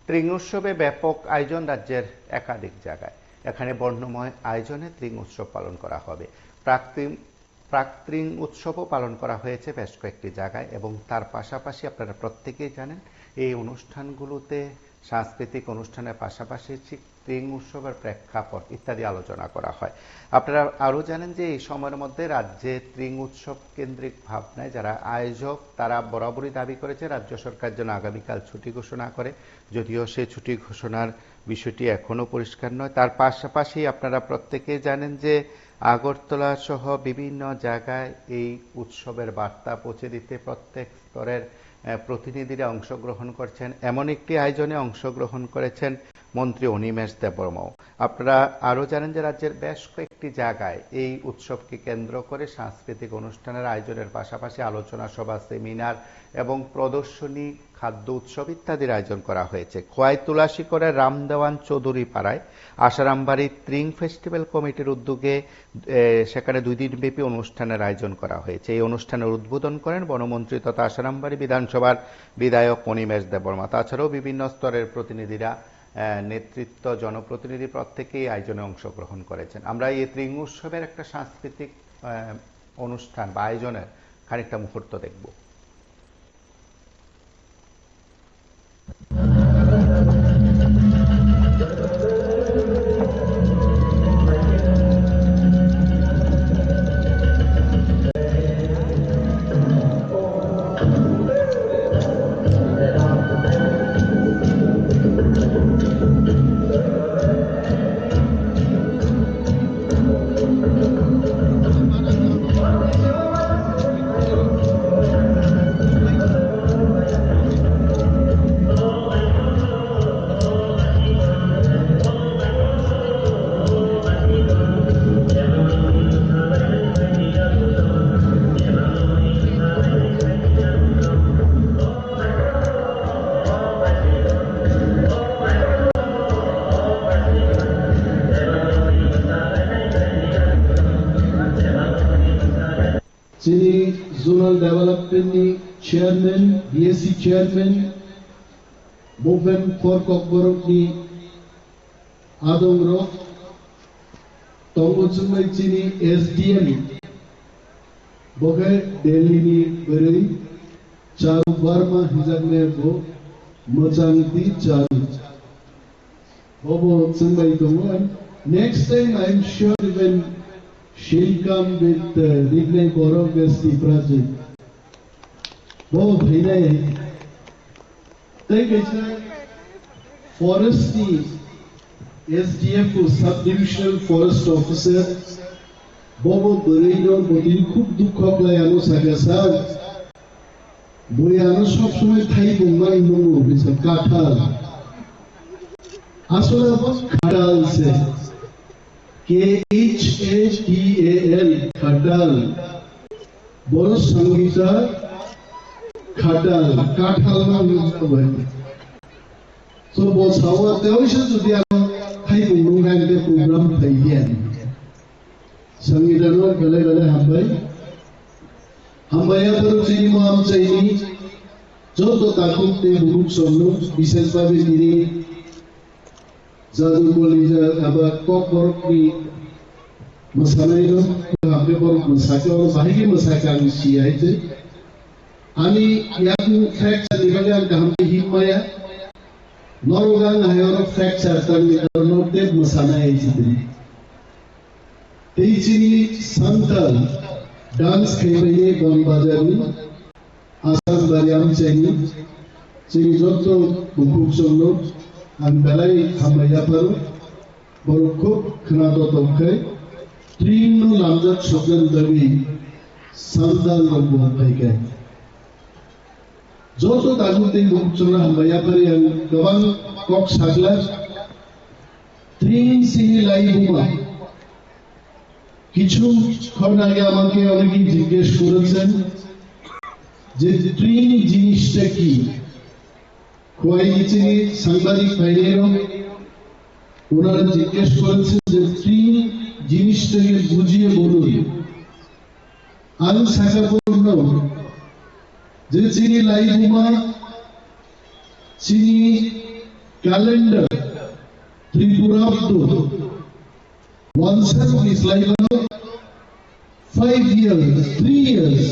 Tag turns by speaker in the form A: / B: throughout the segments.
A: ত্রিং উৎসবে ব্যাপক আয়োজন রাজ্যের একাধিক জায়গায়। এখানে বর্ণময় আয়োজনে ত্রিং উৎসব পালন করা হবে। প্রাক-ত্রিং উৎসবও পালন করা হয়েছে বেশ কয়েকটি জায়গায় এবং তার পাশাপাশি আপনারা প্রত্যেকেই জানেন এই অনুষ্ঠানগুলোতে সাংস্কৃতিক অনুষ্ঠানের পাশাপাশি ত্রিং উৎসবের প্রেক্ষাপট ইত্যাদি আলোচনা করা হয়। আপনারা আরও জানেন যে এই সময়ের মধ্যে রাজ্যে ত্রিং উৎসব কেন্দ্রিক ভাবনায় যারা আয়োজক তারা বরাবরই দাবি করেছে রাজ্য সরকার যেন আগামীকাল ছুটি ঘোষণা করে, যদিও সেই ছুটি ঘোষণার বিষয়টি এখনও পরিষ্কার নয়। তার পাশাপাশি আপনারা প্রত্যেকেই জানেন যে আগরতলা সহ বিভিন্ন জায়গায় এই উৎসবের বার্তা পৌঁছে দিতে প্রত্যেক স্তরের প্রতিনিধিরা অংশগ্রহণ করছেন। এমন একটি আয়োজনে অংশগ্রহণ করেছেন মন্ত্রী অনিমেষ দেববর্মাও। আপনারা আরও জানেন যে রাজ্যের বেশ কয়েকটি জায়গায় এই উৎসবকে কেন্দ্র করে সাংস্কৃতিক অনুষ্ঠানের আয়োজনের পাশাপাশি আলোচনা সভা, সেমিনার এবং প্রদর্শনী, খাদ্য উৎসব ইত্যাদির আয়োজন করা হয়েছে। খোয়াই তুলাসীকরের রামদেওয়ান চৌধুরী পাড়ায় আশারামবাড়ি ত্রিং ফেস্টিভ্যাল কমিটির উদ্যোগে সেখানে 2 দিনব্যাপী অনুষ্ঠানের আয়োজন করা হয়েছে। এই অনুষ্ঠানের উদ্বোধন করেন বনমন্ত্রী তথা আশারামবাড়ি বিধানসভার বিধায়ক অনিমেষ দেববর্মা। তাছাড়াও বিভিন্ন স্তরের প্রতিনিধিরা, নেতৃত্ব, জনপ্রতিনিধি প্রত্যেকেই আয়োজনে অংশগ্রহণ করেছেন। আমরা এই ত্রিং উৎসবের একটা সাংস্কৃতিক অনুষ্ঠান বা আয়োজনের খানিকটা মুহূর্ত দেখব।
B: যিনি জোনাল ডেভেলপমেন্টনি chairman, BSC chairman, movement for ককবরকনি আদম রক তঙ্গচুমাই যিনি এসডিএম বগে দিল্লিনি বেरै চারু বার্মা হিজাবনে বো মোজাংতি চারু ববো চুমাই দङ। Next time I am sure when she'll come with Rignay Borok as the project. Oh, Bhinay. Thank you, sir. Forest SDF Sub-Divisional Forest Officer. Bobo Bereiron Bodin খুব দুঃখ লাগানো Saga sir বইয়ানো সব সময় থাই বঙ্গাই নমু বিছে কাঁঠাল আসলে খাটাল সে KHATAL খাটাল বড় সংগীতা খাটাল কাঁঠাল না বুঝতে সো বসাওয়া তেওইছে যদি থাই বঙ্গু গাইতে প্রোগ্রাম থাইয়ান संगीतानो गले गले हामबाया पर चिनी माम चाहिए जो तो ताकुत ते बुरुक सोनो विशेष भावे तिनी जादू कलेजा अब कक बरक नि मोसानाय दं हाबे बरक मोसाके और बाहिगे मोसाके आं सियाइते आनी याकु फ्रैक्चर निबागे आं गाहामते हिमाया नरगां हायर फ्रैक्चर तानि नोटे मोसानाय आइते तेईचिनी संताल डांस खेले बन बाजारी आसाम बारियाम चाहिए चिनी जोतो बुकुक सोलो आं बेलाई हामबाया पारो बरको खनादो तोखे ट्रीनो लामजत सोगन दबी संताल लोगो भाईके जोतो दागुते बुकुक सोलो हामबाया पारी आं गबां कक सागला ट्रीन सिनी लाई बुमा কিছুক্ষণ আগে আমাকে অনেকেই জিজ্ঞেস করেছেন যে ট্রিন জিনিসটা কি। খোয়াইচিনি সাংবাদিক ভাইয়েরও ওনারা জিজ্ঞেস করেছেন যে ট্রিন জিনিসটাকে বুঝিয়ে বলুন। আমি শাখা পূর্ণ যে চিনি লাইভুমা চিনি calendar Tripurabdo once is like 5 years, 3 years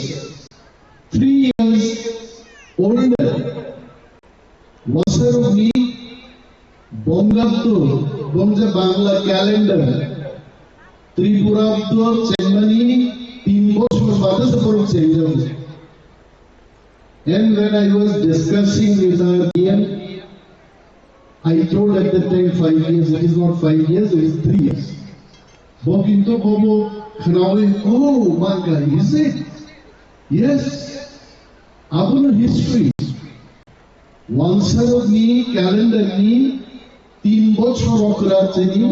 B: older. Wasaruni Bongabdo Bongja Bangla calendar Tripurabdo Chennai 3 বছর বাদে সফর change হবে. And when I was discussing with our DM, I told at the time 5 years. It is not 5 years, it is 3 years. Bokinto Bobo Khanawe, oh my God, is it? Yes. Abuna history. Once of me, calendar me, 3 বছর অকরা চিনি,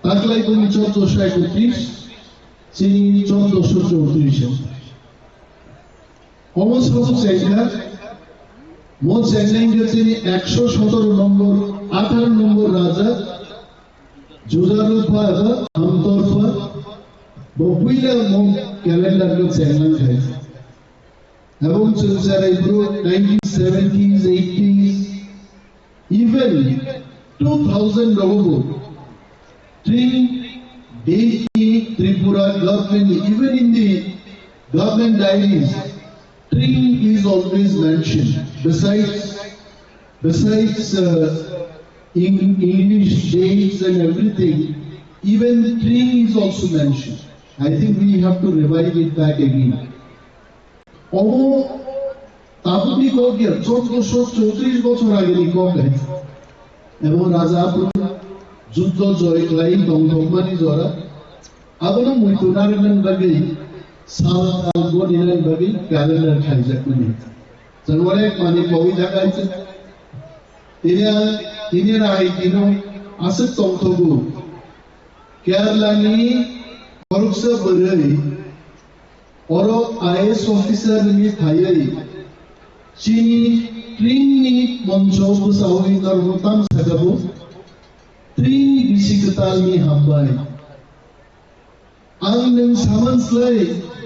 B: তাকলাই তুমি 1431, চিনি 1434. Almost also China, most Chennai চিনি 117 নম্বর, 18 নম্বর রাজা, জুজারুফা এবং আমতরফা, বকুইলা মন calendar কে channel খাইছে। এবং চলছে পুরো 1970s, 80s, even 2000 logo. Three Dehi Tripura government, even in the government diaries, tree is always mentioned. Besides in English dates and everything, even tree is also mentioned. I think we have to revive it back again. Omo Tabuni Kogya 1434 বছর আগে নিকোগে এবং রাজাপুর যুদ্ধ জয় ক্লাই দংদংমানি জরা আবনো মুইতুনারন বাগে সাল গোনিরন বাগে calendar খাইজাক মানে জনওয়ারে মানে কবি দেখাইছে তিনি রাই দিনো আছে তংতগু কেরালানি করুকসা বরই Oro IAS officer ni thayai chini trini monjobu sawi darmutam sagabu trini bisikatal ni hambai angnen samanslai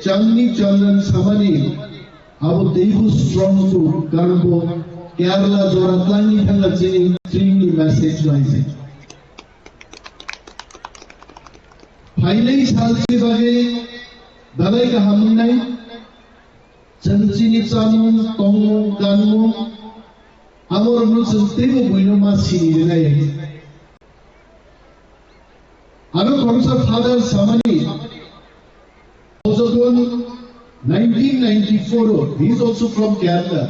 B: changni chandran samani abu devu strong to karbo Kerala joratlangi thanga chini trini message laise phailai salchi bage Dalai ka hamnai Chanchini chamu tongu ganmu Amor nu chantego buino ma sini nai Ano Korsa father Samani also born 1994 he is also from Kerala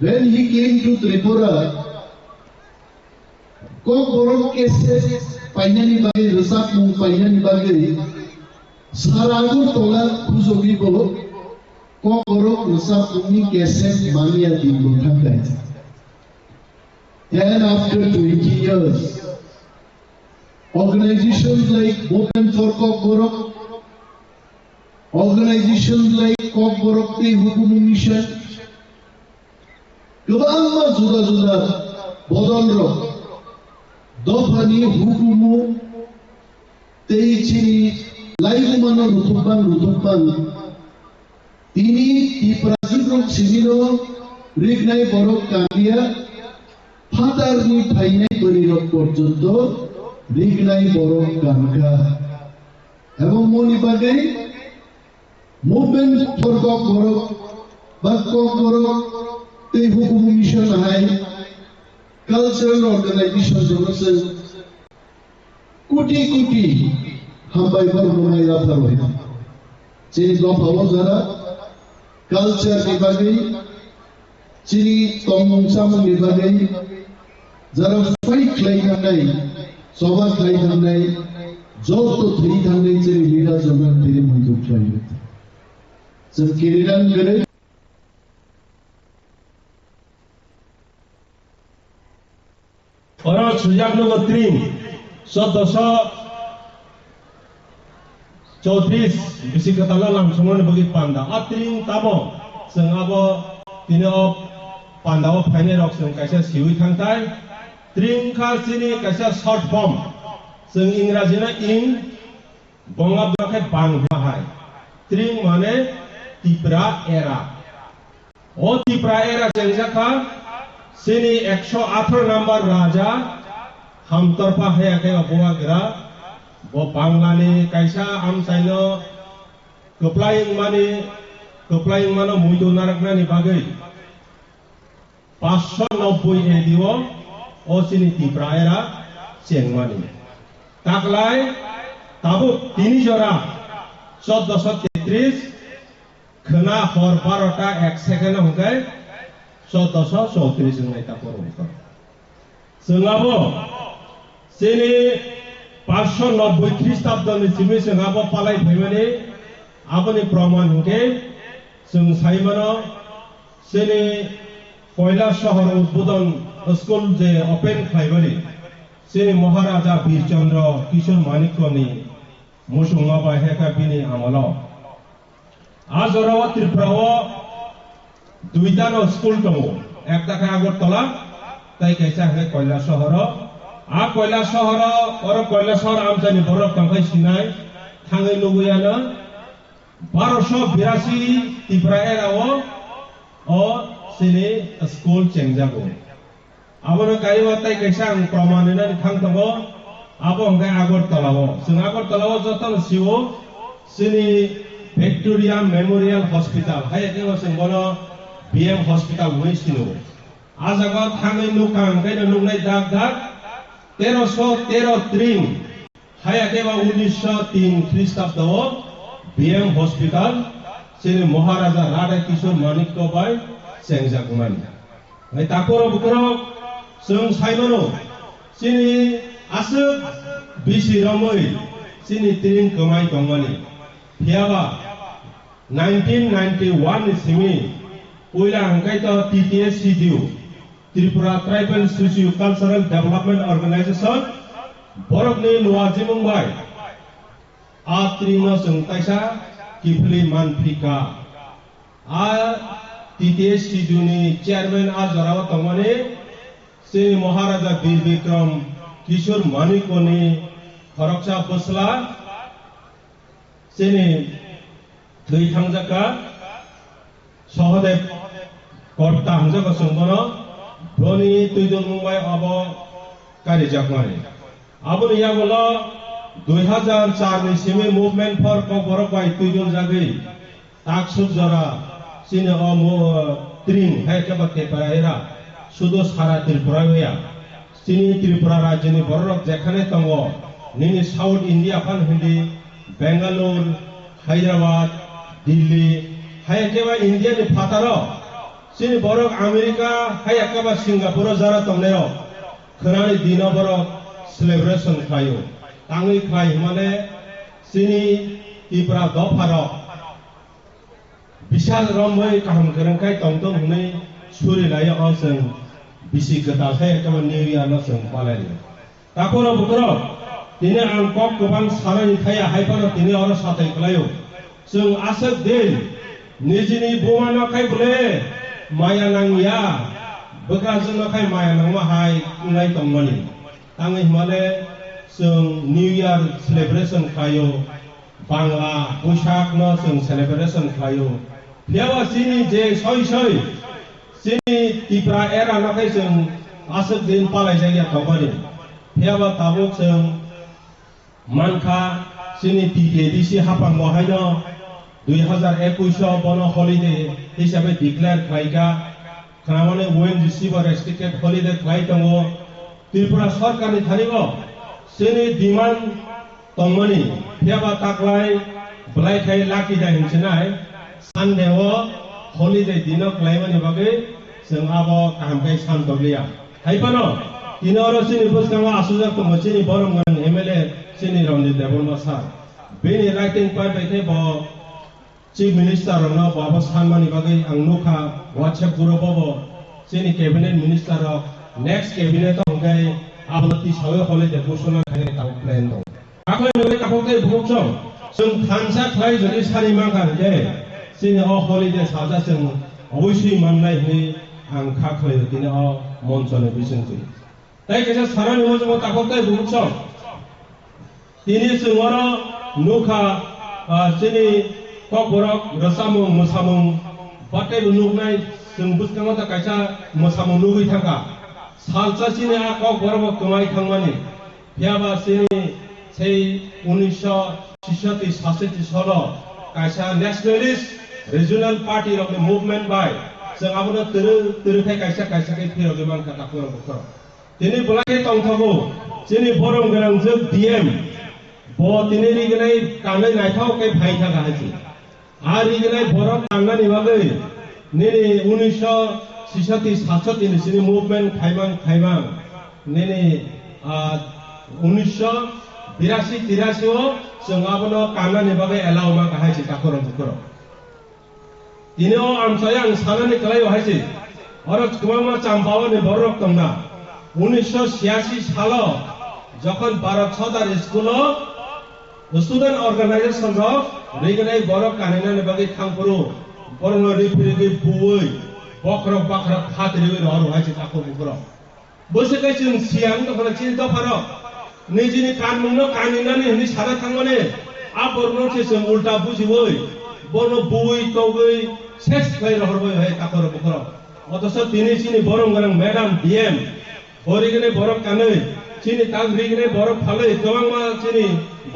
B: when he came to Tripura ko boron kese painani bage resak mu painani bage Sarago tola kuzogibo kokoro nusa pumi kese mania dimbo thangai. And after 20 years, organizations like Open for Kokborok, organizations like Kokborok Te Hukumu Mission, Gubama Juda Juda Bodolro, Dofani Hukumu Teichini Laibu mano rutupan tini Tiprajurok Simino Rignai Borok Kambia Fatar ni Painai Borirok Porjondo Rignai Borok Kambia Ebong Moni Bagai Movement for Kok Borok Bakok Borok Te Hukumu Mission High Cultural Organization Johnson Kuti Hambai Barumai Lafarway. Chini Gopawa Zara, culture Nibagi, Chini Tomung Samu Nibagi, Zara fight Klaitanai, Sova Klaitanai, Joto 300 Chini Lida Zaman Tirim to try it. Some Kiridan Gere.
C: Orang sejak nombor 3, so Chaudhry bisi katala langsung bagi panda atring tabo seng abo tino panda o phane rok seng kaisa siwi thangtai tring khal sini kaisa short form seng इंग्रजी na ing bongab bakai bang bahai tring mane tipra era o tipra era seng jaka sini 118 number raja hamtorpa hayake obuwa gira bo banglani kaisa amsaino keplaing mano muidu naraknani bagai 590 ediwo o sini tipraera cengmani taklai tabuk 3 jora 1433 khana hor 12টা 1 second হংকাই 1434 জং নাইতা পরবর্তী जोंहाबो sini 590 খ্রিস্টাব্দनि सिमि जोंहाबो पालाय फैमानि आबनि प्रमाण हंके जों साइमानो sini Kailash শহর উদ্বোধন school যে open খাইবানি sini महाराजा वीरचंद्र किशोर मानिकनि मुसुंगा बाहेका बिनि आमल आजराव त्रिपुराव दुइटानो school दङ एकटाखा আগরতলা তাই কাইসা হে কৈলাস শহর आ কৈলাস শহর और কৈলাস শহর আমজাनि बरफ थांखाय सिनाय थाङै लुगैयानो 1282 त्रिपुरा एराव ओ sini स्कुल चेंजागो आबनो गायवा ताई काइसा आं प्रमाणेना थां दङ आबो हंगाय আগরতলাव जों আগরতলাव जतन सिओ sini Victoria Memorial Hospital हाय केवा जों बनो BM Hospital मुइ सिनो आजागा थाङै लुकां गायनो लुंनाय दाग दाग 1313 हाय केवा 1903 ख्रिस्टाब्दव BM Hospital sini महाराजा राधा किशोर मानिक बाय सेंजागुमान नै ताकोरो बुकरो जों साइमानो sini आसो बिसि रमै sini ट्रेन कमाय दंमानि फियाबा 1991 सिमी पहिला हंकाय त TTS CDU Tripura tribal socio cultural development organisation बरफनि लुवाजि मुंबाइ आ त्रिनो जों ताइसा किफली मानफिका आ TTS CDU नि चेयरमैन आ जराव दंमानि sini महाराजा वीर विक्रम किशोर मानिकनि खरकसा बसला sini थै थांजाका सहदेव कर्ता हांजाका संबनो धोनी तुइदुल मुंबाइ अब कारि जाकमानि आबो याबोला 2004 नि सिमे मुभमेंट फर कबरक बाय तुइदुल जागै ताकसुक जरा sini त्रिं हाय केबा केपायरा सुदो सारा त्रिपुरा होया sini त्रिपुरा राज्यनि बरक जेखाने दङ निनि साउथ इंडिया फान हिंदी बेंगालुरु हैदराबाद दिल्ली हाय केबा इंडिया नि फातारो sini बरक अमेरिका हाय केबा सिंगापुर जरा तमनेरो खनानि दिना बरक सेलिब्रेशन खायो ताङै खाय माने sini त्रिपुरा दफारो बिशाल रमै काहम गोरोंखाय तंतं हुनै सुरि लायो जों बिसि गोदाखाय केबा निउ इयार न जों पालायो ताकोरो बुकरो दिनै आं कक गोबां सानायनि थाया हायफानो दिनै अर साथाय खालायो जों आसो दिन निजिनि बुमानखाय बोले माया नांगिया बोग्राजोंखाय माया नांमा हाय नाय दंमानि आङै माने जों निउ इयार सेलिब्रेशन खायो बांला बैसाग न जों सेलिब्रेशन खायो फियावा sini जे सय सय sini त्रिपुरा एरा नाखाय जों आसो दिन पालाय जाया दंमानि फियावा ताबुक जों मानखा sini TTDC हापां महायनो 2021 बनो हॉलिडे हिसाबै डिक्लेयार खालायगा खामाने ONGC बा रेस्ट्रिक्टेड हॉलिडे खालाय दङ त्रिपुरा सरकारनि थानिबो sini डिमान्ड दंमोनि फियाबा ताकलाय ब्लाइखाय लाखि दा हिंसनाय सानदेव हॉलिडे दिनो खालायमानि बागै जों आबो कामखाय सानदलिया हायबानो दिनरो sini बसगाङा आसुजा दंमोनि बरमगन MLA sini Ranjit Debbarma सार बेनि राइटिं पाइ बायथे ब चीफ मिनिस्टर रनो बाबा सानमानि बागै आं नुखा WhatsApp ग्रुप बो sini cabinet minister next cabinet हंगाय आबलति सावे हॉलिडे घोषणा खायनि ताव प्लान दं आखै नोले काखौते बुकसं जों थानसा खाय जदि सारि मांगा दे sini अ हॉलिडे साजा जों अबयसि माननाय हे आं खाखै दिनै अ मन्चने बिसंजि ताइ केसा सारानि मजो काखौते बुकसं दिनै जोङो नुखा sini ककबरक रसामुं मोसामुं बाटे नुनाय जों बुस्थाङा दा कायसा मोसामु नुगै थांगा सालसा सिनि आ कक बरब कमाय थांमानि फियाबा सिनि sei 1966 solo kaisa nationalist regional party of the movement by जों आबोनो तेरै कायसा के फिरो गोबां काटाफोर बखर दिनै बलाके तंथाबो जोंनि बरम गोनां जों डीएम ब दिनै रिगनाय कानै नायथाव के भाइ थागा हाजि आ रिगनाय बरम थांनानै बागै नेने 1966 नि मुभमेन्ट खाइमां नेने 1982-83 जों आबोनो कानानि बागै एलाव मा हाजि काफोर बखर दिनै आमसाया आं सानानै कलायो हाजि और गोबां चाम्पावा ने बरक तंना 1986 सालो যখন भारत सरकार स्कूलो स्टूडेंट ऑर्गेनाइजेशन रो रिगनाय बरक कानिनानि बागै थांपुरु बरनो रिफिरिगै बुयै बखरक बखरक खातिरिगै रहर हाजि काफोर बखर बोसोकै जों सियां दखना चिन दफारो निजिनि कानमुंनो कानिनानि हिनि सारा थांमाने आ बरनो जों उल्टा बुजिवै बरनो बुयै तगै सेस भाई रहरबाय भाई काफोर बखर अथच दिनै सिनि बरम गोनां मैडम डीएम बरिगने बरक कानै सिनि तागरिगने बरक फालै गोबां मा सिनि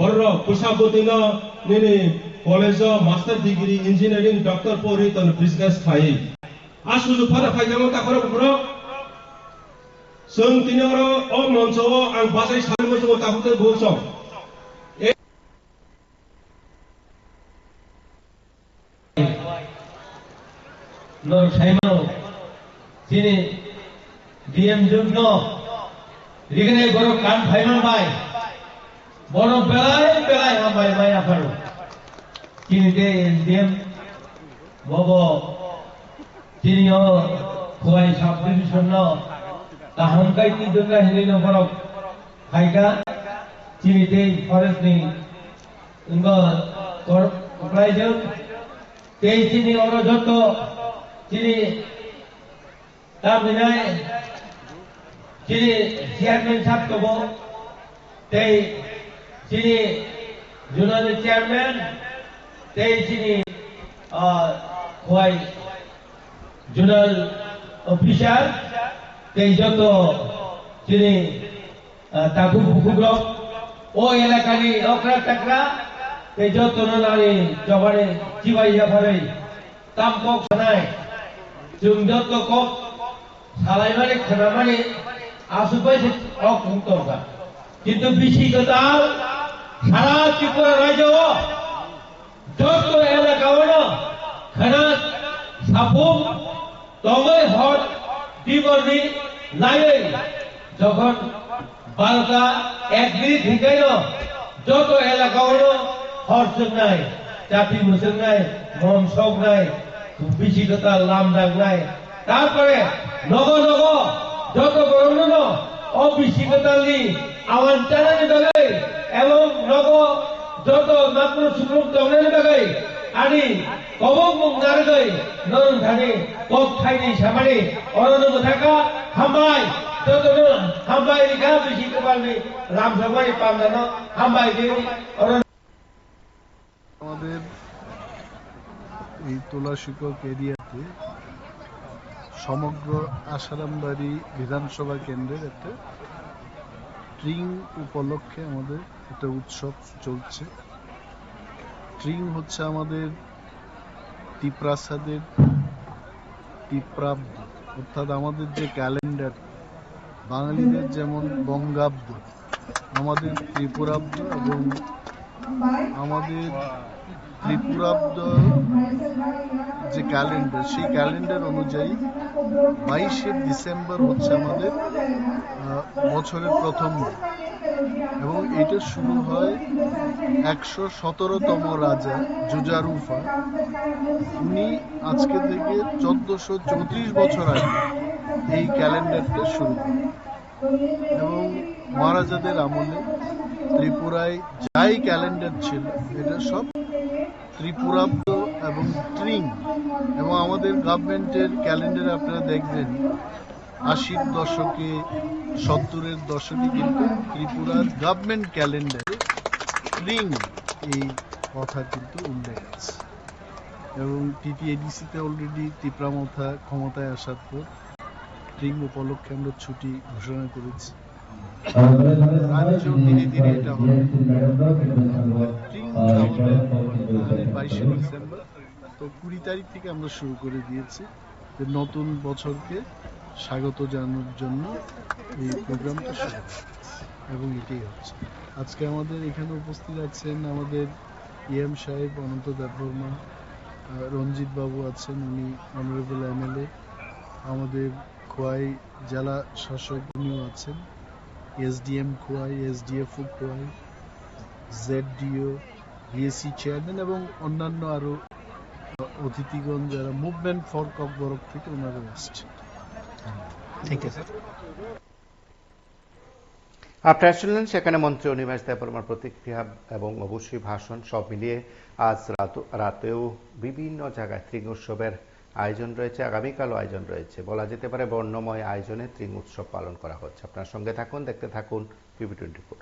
C: बरर पुसाबोदिनो निनि college master degree engineering doctor पौरितन बिजनेस खाई आसुजु फारा फाइजामा काफोर बखर जों दिनरो अ मनसो आं बासाय सानमोसो काफोर बुसं
D: Lord Saimano, sini DM Jugno, Rigane Goro Kan Final Bay, Bono Belai Hambai Maya Faru, sini DM Bobo, sini yo Kuai Subdivision no, Tahamkai Tidunga Helino Borok, Haika, sini Forest ni, Ungo Korporizer, sini Oro Joto. Jadi, kami naik, jadi chairman sab kabo, tei jadi jurnal chairman, tei jadi kuai jurnal official, tei joto jadi tagu buku blog, oh elakani okra takra, tei joto nolani jawabane cibai apa tampok sanai. जों जत को सालायमाने खनामाने आसुबाय से अकुंतरगा किंतु बिसिगताल सारा त्रिपुरा राज्य जत एलाकावनो खना सापुम तंगै हट दिबरनि नायै যখন বারোটা এক মিনিট হিকাইল যত এলাকাवनो हरजों नाय जाति मुसों नाय ममसक नाय बिसिगता लामदांनाय तारपरे नगो नगो जत बरनो अबिसिगतानि आवान्तानि बागै एवं नगो जत मात्र सुलुम तंगनानि बागै आनि कबक मुंगारगै नरन थानि कब थाइनि सामानि अरनो थाका हामबाय जतनो हामबाय रिगा बिसिगतानि रामसबानि पामदानो हामबाय दे अरन
E: আমাদের এই তোলা শিক্ষক এরিয়াতে সমগ্র আশারামবাড়ি বিধানসভা কেন্দ্রের একটা ট্রিং উপলক্ষে আমাদের একটা উৎসব চলছে। ট্রিং হচ্ছে আমাদের ত্রিপ্রাসাদের ত্রিপ্রাব্দ, অর্থাৎ আমাদের যে ক্যালেন্ডার বাঙালিদের যেমন বঙ্গাব্দ, আমাদের ত্রিপুরাব্দ এবং আমাদের ত্রিপুরাব্দ যে ক্যালেন্ডার সেই ক্যালেন্ডার অনুযায়ী 22শে ডিসেম্বর হচ্ছে আমাদের বছরের প্রথম দিন এবং এটা শুরু হয় 117তম রাজা জুজারুফা। উনি আজকে থেকে 1434 বছর আগে এই ক্যালেন্ডারটা শুরু করেন এবং মহারাজাদের আমলে ত্রিপুরায় যাই ক্যালেন্ডার ছিল এটা সব ত্রিপুরাব্দ এবং ট্রিং। এবং আমাদের গভর্নমেন্টের ক্যালেন্ডারে আপনারা দেখবেন 80-র দশকে 70-এর দশকে কিন্তু ত্রিপুরার গভর্নমেন্ট ক্যালেন্ডারে ট্রিং এই কথা কিন্তু উল্লেখ আছে। এবং টিটিএডিসিতে অলরেডি তিপ্রামথা ক্ষমতায় আসার পর ট্রিং উপলক্ষে আমরা ছুটি ঘোষণা করেছি। রাজ্য ধীরে ধীরে এটা হবে। ট্রিং আমাদের 22শে ডিসেম্বর, তো 20 তারিখ থেকে আমরা শুরু করে দিয়েছি যে নতুন বছরকে স্বাগত জানানোর জন্য এই প্রোগ্রামটা শুরু হচ্ছে এবং এটাই হচ্ছে। আজকে আমাদের এখানে উপস্থিত আছেন আমাদের ইএম সাহেব অনন্ত দেববর্মা, রঞ্জিত বাবু আছেন, উনি অনারেবল এমএলএ, আমাদের খোয়াই জেলা শাসক উনিও আছেন, SDM Khowai, SDFO Khowai, ZDO, BSC chairman এবং অন্যান্য আরো অতিথিগণ যারা মুভমেন্ট ফর ককবরক থেকে ওনারা এসছেন।
A: আপনারা শুনলেন সেখানে মন্ত্রী অনিমেষ দেববর্মার প্রতিক্রিয়া এবং অবশ্যই ভাষণ। সব মিলিয়ে আজ রাতেও বিভিন্ন জায়গায় ত্রিং উৎসবের আয়োজন রয়েছে, আগামীকালও আয়োজন রয়েছে। বলা যেতে পারে বর্ণময় আয়োজনে ত্রিং উৎসব পালন করা হচ্ছে। আপনার সঙ্গে থাকুন, দেখতে থাকুন PB24।